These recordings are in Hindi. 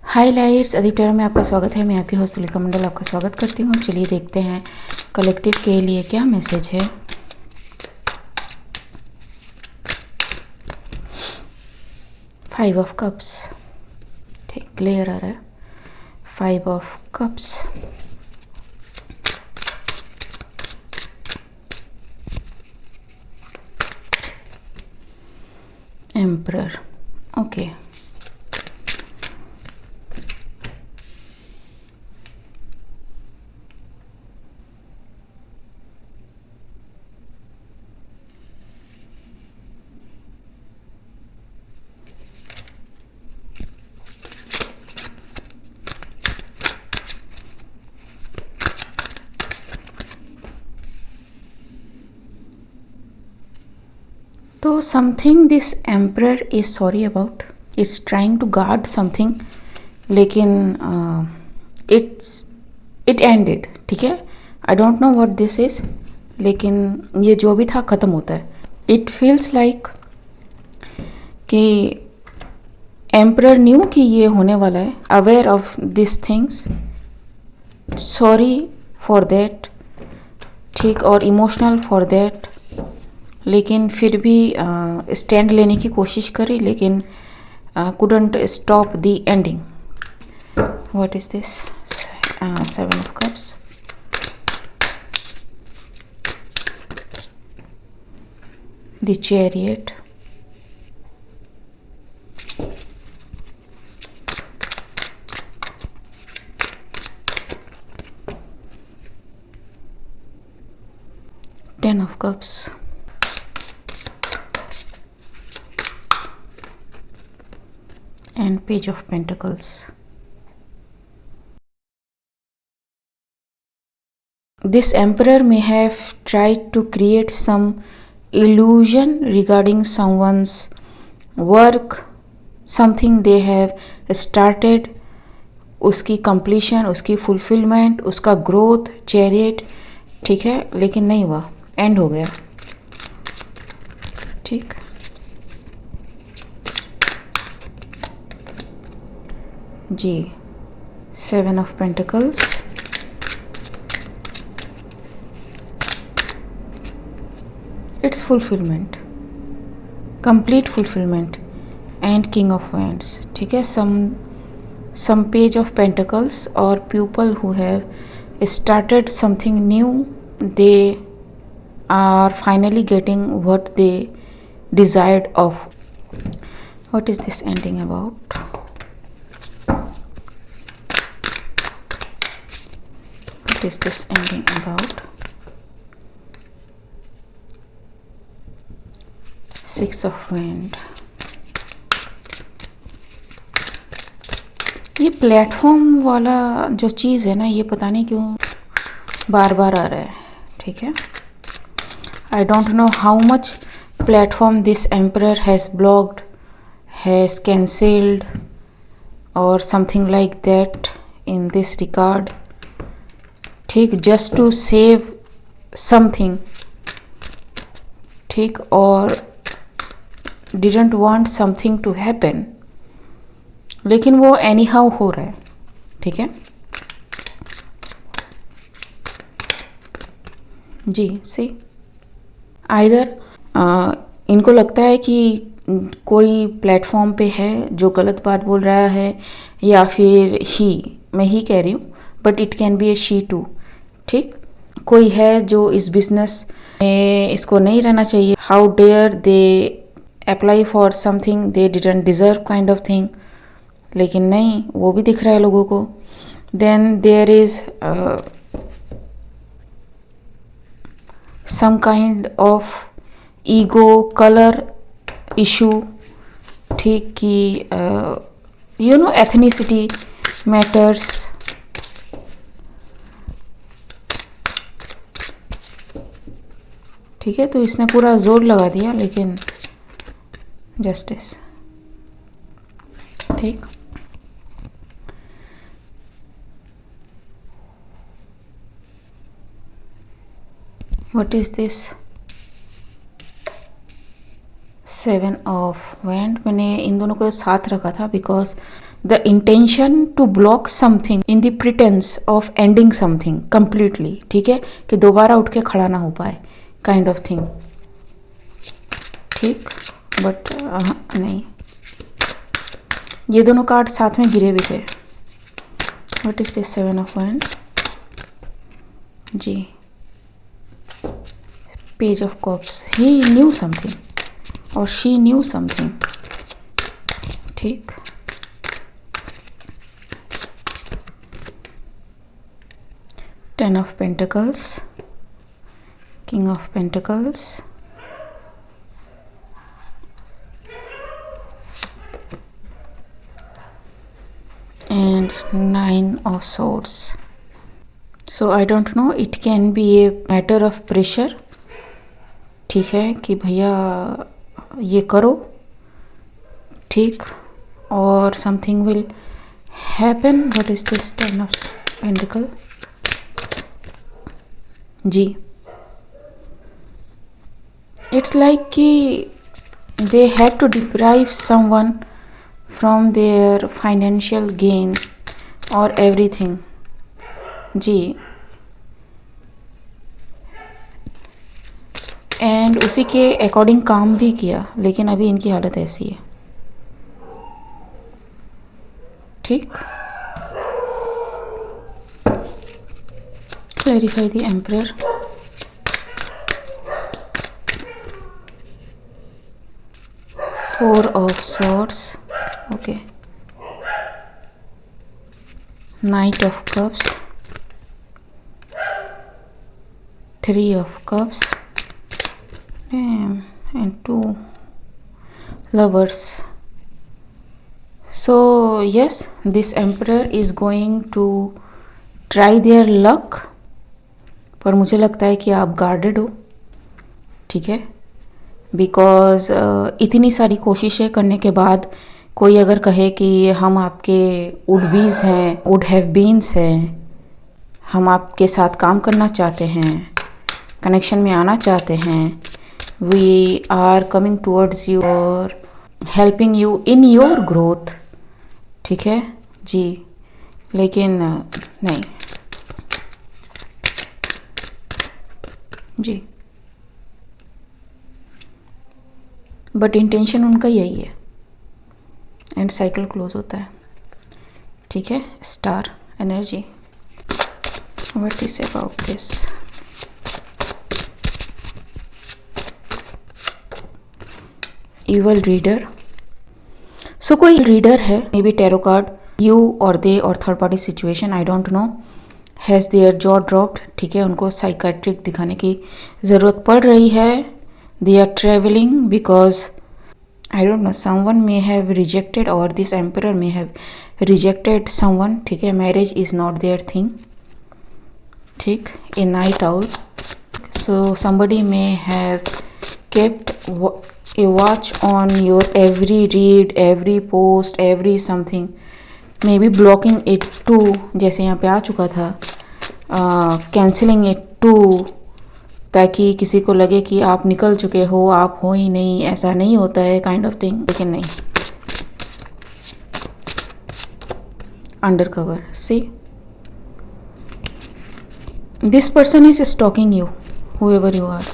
हाय लाइट्स, अदीप टेरा में आपका स्वागत है। मैं आपकी होस्ट तुलिका मंडल आपका स्वागत करती हूँ। चलिए देखते हैं कलेक्टिव के लिए क्या मैसेज है। फाइव ऑफ कप्स, ठीक क्लियर आ रहा है। Five of cups, emperor, okay. तो something this emperor is sorry about, is trying to guard something, लेकिन इट एंडेड, ठीक है। I don't know what this is, लेकिन ये जो भी था ख़त्म होता है। इट फील्स लाइक कि एम्परर न्यू कि ये होने वाला है, aware of this things, sorry for that, ठीक, और इमोशनल फॉर देट, लेकिन फिर भी स्टैंड लेने की कोशिश करी, लेकिन couldn't stop the ending. What is this? Seven of Cups, the Chariot, Ten of Cups, and Page of Pentacles. This emperor may have tried to create some illusion regarding someone's work, something they have started, उसकी completion, उसकी fulfillment, उसका growth, chariot, ठीक है, लेकिन नहीं हुआ, end हो गया, ठीक। जी, Seven of Pentacles, it's fulfillment, complete fulfillment, and King of Wands, ठीक है। some Page of Pentacles or people who have started something new, they are finally getting what they desired of. What is this ending about? What is this ending about? Six of Wands. ये प्लेटफॉर्म वाला जो चीज़ है ना, ये पता नहीं क्यों बार बार आ रहा है, ठीक है। I don't know how much platform this emperor has blocked, has cancelled और something like that in this regard, ठीक, जस्ट टू सेव समथिंग, ठीक, और didn't want something to happen, लेकिन वो एनी हाउ हो रहा है, ठीक है। जी, सी आइदर इनको लगता है कि कोई प्लेटफॉर्म पे है जो गलत बात बोल रहा है, या फिर मैं ही कह रही हूँ, but it can be a she too, ठीक। कोई है जो इस बिजनेस में इसको नहीं रहना चाहिए, how dare they apply for something they didn't deserve kind of thing, लेकिन नहीं, वो भी दिख रहा है लोगों को। Then there is some kind of ego color issue, ठीक, कि यू नो एथनिसिटी मैटर्स, ठीक है। तो इसने पूरा जोर लगा दिया, लेकिन जस्टिस, ठीक। What is this? 7 of wand, मैंने इन दोनों को साथ रखा था because the intention to block something in the pretence of ending something completely, ठीक है, कि दोबारा उठ के खड़ा ना हो पाए, काइंड ऑफ थिंग, ठीक, बट नहीं, ये दोनों कार्ड साथ में गिरे भी थे. What is this 7 of wand जी, page of cups, he knew something और शी न्यू समथिंग, ठीक. Ten of Pentacles, King of Pentacles, and 9 of Swords. So I don't know, it can be a matter of pressure, ठीक है, कि भैया ये करो, ठीक, और something will happen. What is this 10 of Pentacles ji, it's like कि they have to deprive someone from their financial gain और एवरीथिंग जी, एंड उसी के अकॉर्डिंग काम भी किया, लेकिन अभी इनकी हालत ऐसी है, ठीक. Clarify the Emperor. Four of Swords. Okay. Knight of Cups. 3 of Cups. And 2 Lovers. So yes, this Emperor is going to try their luck. पर मुझे लगता है कि आप गार्डेड हो, ठीक है, बिकॉज इतनी सारी कोशिशें करने के बाद कोई अगर कहे कि हम आपके वुड बीज हैं, वुड हैव बीन्स हैं, हम आपके साथ काम करना चाहते हैं, कनेक्शन में आना चाहते हैं, we are coming towards you और helping you in your growth, ठीक है जी, लेकिन नहीं जी, बट इंटेंशन उनका यही है, एंड साइकिल क्लोज होता है, ठीक है. Star energy, what is about this, evil reader. So कोई रीडर है, may be tarot card, you और दे और third party situation, I don't know, has their jaw dropped, ठीक है, उनको साइकाट्रिक दिखाने की ज़रूरत पड़ रही है. They are travelling because I don't know, someone may have rejected और this emperor may have rejected someone, ठीक है. Marriage is not their thing, ठीक. A night owl, so somebody may have kept a watch on your every read, every post, every something, maybe blocking it too, जैसे यहाँ पे आ चुका था, कैंसिलिंग इट टू, ताकि किसी को लगे कि आप निकल चुके हो, आप हो ही नहीं, ऐसा नहीं होता है, काइंड ऑफ थिंग, लेकिन नहीं, undercover. See, this person is stalking you, whoever you are.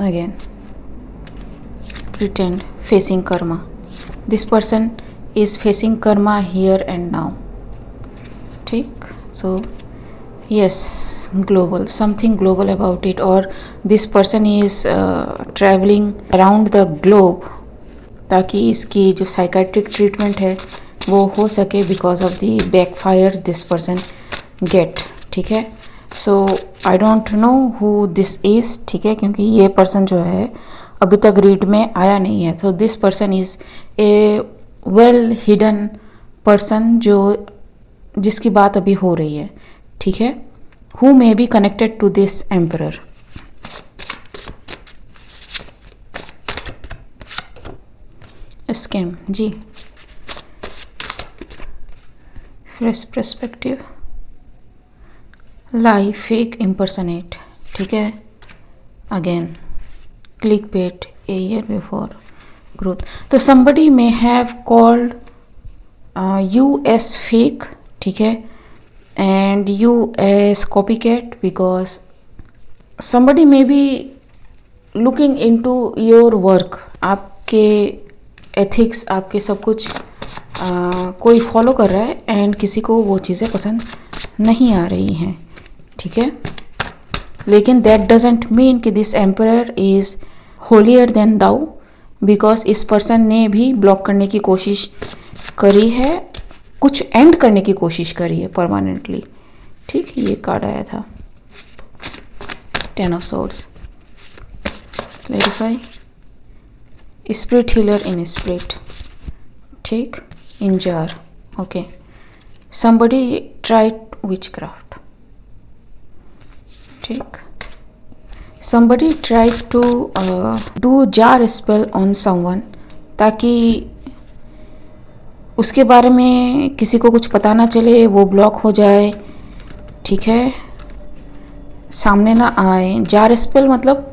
Again, pretend, facing karma. This person is facing karma here and now, ठीक. So yes, global, something global about it, or this person is traveling around the globe, ताकि इसकी जो साइकाट्रिक ट्रीटमेंट है वो हो सके, because of the backfire this person get, ठीक है. So I don't know who this is, ठीक है, क्योंकि ये पर्सन जो है अभी तक रीड में आया नहीं है. तो this person is a well hidden person, जो जिसकी बात अभी हो रही है, ठीक है, who may be connected to this emperor. Scam जी, fresh perspective, lie, fake, impersonate, ठीक है. again, clickbait a year before growth. तो somebody may have called you as fake, ठीक है, and you as copycat, because somebody may be looking into your work, आपके ethics, आपके सब कुछ कोई फॉलो कर रहा है एंड किसी को वो चीज़ें पसंद नहीं आ रही हैं, ठीक है। लेकिन दैट डजेंट मीन कि this emperor is holier than thou, because इस पर्सन ने भी ब्लॉक करने की कोशिश करी है, कुछ एंड करने की कोशिश करी है परमानेंटली, ठीक। ये कार्ड आया था, 10 of swords. Clarify, spirit healer in spirit, ठीक, in jar, okay. somebody tried witchcraft, ठीक। somebody tried to do jar spell on someone, ताकि उसके बारे में किसी को कुछ पता ना चले, वो ब्लॉक हो जाए, ठीक है, सामने ना आए। जार स्पेल मतलब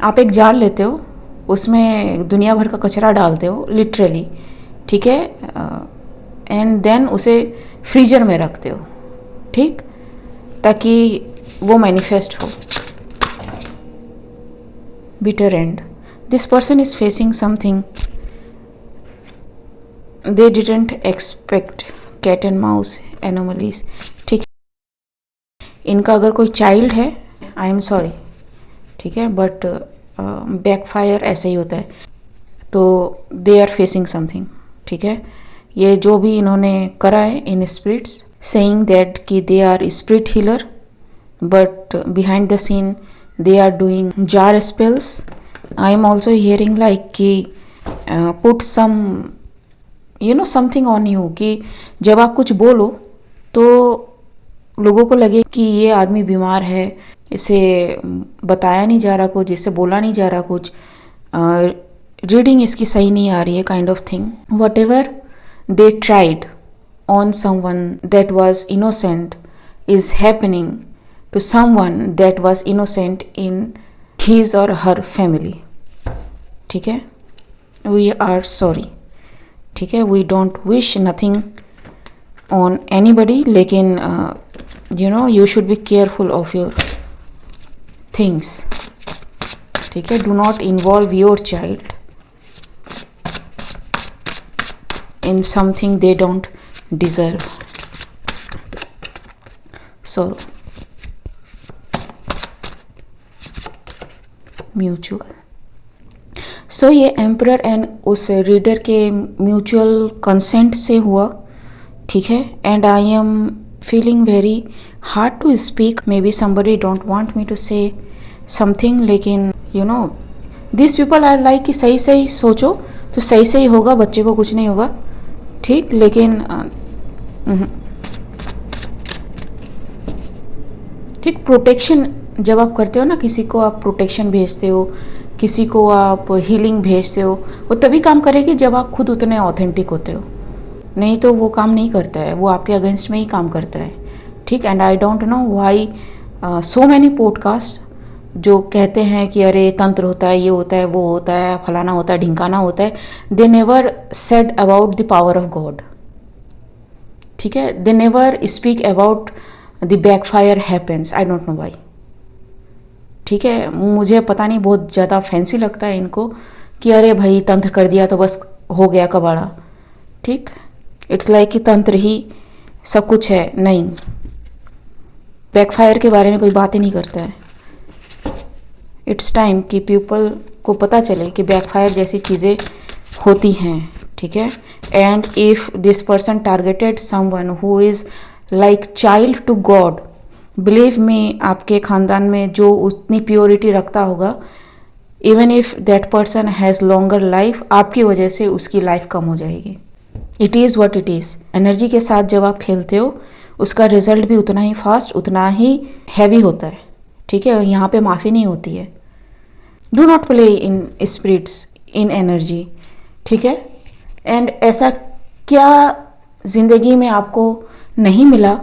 आप एक जार लेते हो, उसमें दुनिया भर का कचरा डालते हो लिटरली, ठीक है, एंड देन उसे फ्रीजर में रखते हो, ठीक, ताकि वो मैनिफेस्ट हो। Bitter end, this person is facing something they didn't expect, cat and mouse anomalies, ठीक। इनका अगर कोई चाइल्ड है, आई एम सॉरी, ठीक है, बट बैकफायर ऐसे ही होता है, तो दे आर फेसिंग समथिंग, ठीक है। ये जो भी इन्होंने करा है इन स्पिरिट्स, सेइंग दैट कि they are spirit healer, but behind the scene they are doing jar spells. I am also hearing like कि put some something on you, कि जब आप कुछ बोलो तो लोगों को लगे कि ये आदमी बीमार है, इसे बताया नहीं जा रहा कुछ, इससे बोला नहीं जा रहा कुछ, रीडिंग इसकी सही नहीं आ रही है, kind of thing. Whatever they tried on someone that was innocent is happening to someone that was innocent in his or her family, ठीक है। वी आर सॉरी, ठीक है, we don't wish nothing on anybody, लेकिन you should be careful of your things, ठीक है। do not involve your child in something they don't deserve, sorrow, mutual। So ये एम्परर एंड उस रीडर के म्यूचुअल कंसेंट से हुआ, ठीक है। And I am feeling very hard to speak, maybe somebody don't want me to say something, लेकिन दिस पीपल आर लाइक कि सही सही सोचो तो सही सही होगा, बच्चे को कुछ नहीं होगा, ठीक। लेकिन ठीक, प्रोटेक्शन जब आप करते हो ना, किसी को आप प्रोटेक्शन भेजते हो, किसी को आप हीलिंग भेजते हो, वो तभी काम करेगी जब आप खुद उतने ऑथेंटिक होते हो, नहीं तो वो काम नहीं करता है, वो आपके अगेंस्ट में ही काम करता है, ठीक। And I don't know why so many podcast जो कहते हैं कि अरे तंत्र होता है, ये होता है, वो होता है, फलाना होता है, ढिंकाना होता है, they never said about the power of God, ठीक है। They never speak about the backfire happens, I don't know why, ठीक है। मुझे पता नहीं, बहुत ज़्यादा फैंसी लगता है इनको कि अरे भाई तंत्र कर दिया तो बस हो गया कबाड़ा, ठीक। इट्स लाइक कि तंत्र ही सब कुछ है, नहीं, बैकफायर के बारे में कोई बात ही नहीं करता है। इट्स टाइम कि पीपल को पता चले कि बैकफायर जैसी चीज़ें होती हैं, ठीक है। And if this person targeted someone who is like child to God, believe me, आपके ख़ानदान में जो उतनी प्योरिटी रखता होगा, even if that person has longer life, आपकी वजह से उसकी लाइफ कम हो जाएगी। It is what it is. Energy के साथ जब आप खेलते हो, उसका रिजल्ट भी उतना ही फास्ट, उतना ही हैवी होता है, ठीक है। यहाँ पे माफ़ी नहीं होती है। Do not play in spirits, in energy, ठीक है। एंड ऐसा क्या ज़िंदगी में आपको नहीं मिला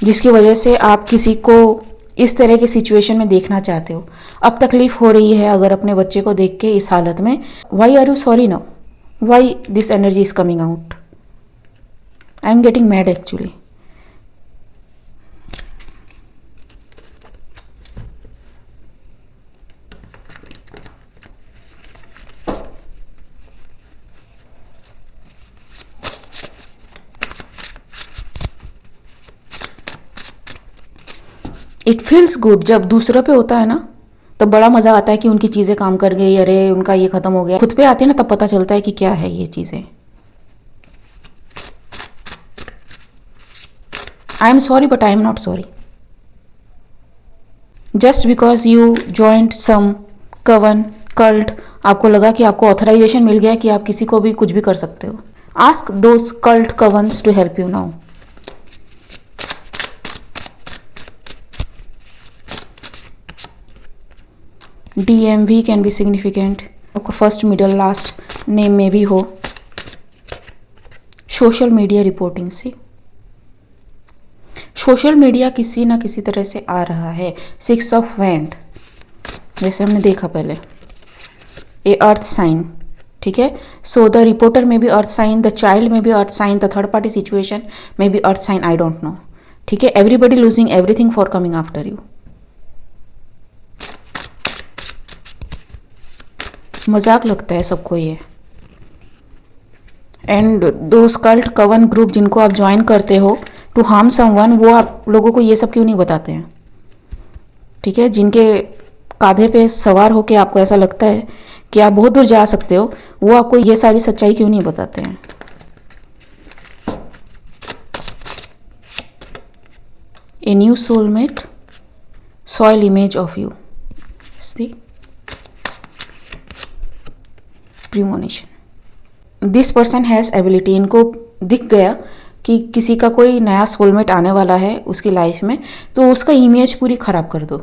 जिसकी वजह से आप किसी को इस तरह की सिचुएशन में देखना चाहते हो। अब तकलीफ हो रही है अगर अपने बच्चे को देख के इस हालत में, why are you sorry now, why this energy is coming out, I am getting mad actually. It feels good, जब दूसरों पे होता है ना तब बड़ा मज़ा आता है कि उनकी चीज़ें काम कर गई, अरे उनका ये ख़त्म हो गया। खुद पे आती है ना तब पता चलता है कि क्या है ये चीज़ें। I am sorry but I am not sorry. Just because you joint some coven cult, आपको लगा कि आपको ऑथराइजेशन मिल गया कि आप किसी को भी कुछ भी कर सकते हो। Ask those cult covens to help you now. DMV can be significant, आपका फर्स्ट मिडल लास्ट नेम में भी हो। सोशल मीडिया रिपोर्टिंग से, सोशल मीडिया किसी ना किसी तरह से आ रहा है। 6 ऑफ वैंड, जैसे हमने देखा पहले, ए अर्थ साइन, ठीक है। सो द रिपोर्टर में भी अर्थ साइन, द चाइल्ड में भी earth sign, the third party situation में भी earth sign, I don't know, ठीक है। Everybody losing everything for coming after you. मजाक लगता है सबको ये। And those cult coven group जिनको आप ज्वाइन करते हो टू हार्म समवन, वो आप लोगों को ये सब क्यों नहीं बताते हैं, ठीक है। जिनके कांधे पे सवार होके आपको ऐसा लगता है कि आप बहुत दूर जा सकते हो, वो आपको ये सारी सच्चाई क्यों नहीं बताते हैं। A new soulmate, soil image of you, see premonition. This person has ability, इनको दिख गया कि किसी का कोई नया सोलमेट आने वाला है उसकी लाइफ में, तो उसका इमेज पूरी खराब कर दो,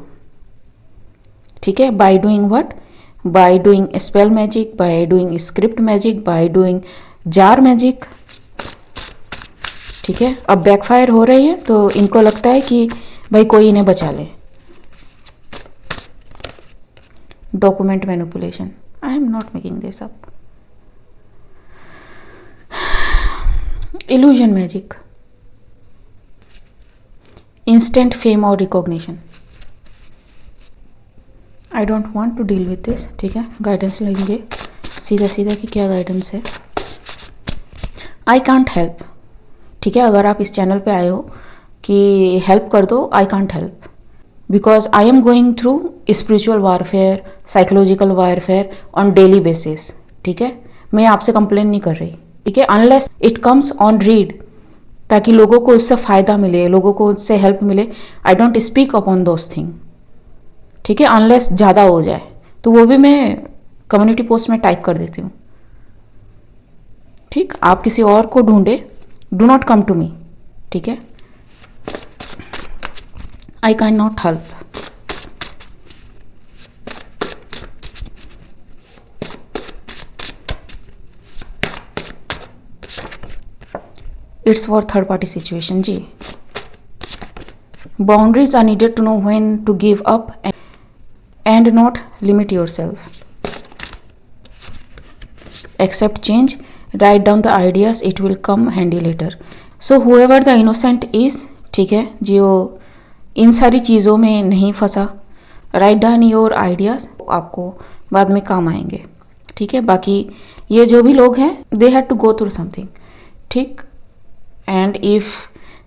ठीक है। By doing what, by doing spell magic, by doing script magic, by doing jar magic, ठीक है। अब बैकफायर हो रही है तो इनको लगता है कि भाई कोई इन्हें बचा ले। Document manipulation, I am not making this up. Illusion magic, instant fame or recognition. I don't want to deal with this, ठीक है। गाइडेंस लेंगे सीधा सीधा कि क्या गाइडेंस है। I can't help, ठीक है। अगर आप इस चैनल पे आए हो कि हेल्प कर दो, I can't help because I am going through spiritual warfare, psychological warfare on daily basis, ठीक है। मैं आपसे कंप्लेन नहीं कर रही, ठीक है। unless it comes on read, ताकि लोगों को इससे फ़ायदा मिले, लोगों को इससे हेल्प मिले, I don't speak upon those things, ठीक है। unless ज़्यादा हो जाए तो वो भी मैं कम्युनिटी पोस्ट में टाइप कर देती हूँ, ठीक। आप किसी और को ढूंढे, do not come to me, ठीक है। I cannot help. It's for third party situation ji. Boundaries are needed to know when to give up and not limit yourself. Accept change, write down the ideas, it will come handy later. So whoever the innocent is, ठीक है, जो इन सारी चीज़ों में नहीं फंसा, राइट डाउन योर आइडियाज़, आपको बाद में काम आएंगे, ठीक है। बाकी ये जो भी लोग हैं, they had to go through something, ठीक। एंड इफ़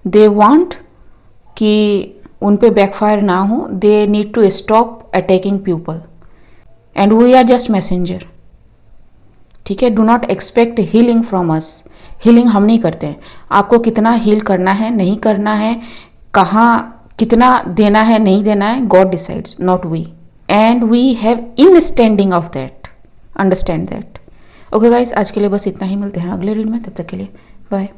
दे वांट कि उन पे बैकफायर ना हो, they need to stop attacking people and we are just messenger, ठीक है। Do not expect healing from us, healing हम नहीं करते हैं। आपको कितना हील करना है, नहीं करना है, कहाँ कितना देना है, नहीं देना है, God decides, not we, and we have understanding of that, understand that. Okay guys, आज के लिए बस इतना ही, मिलते हैं अगले रीड में, तब तक के लिए बाय।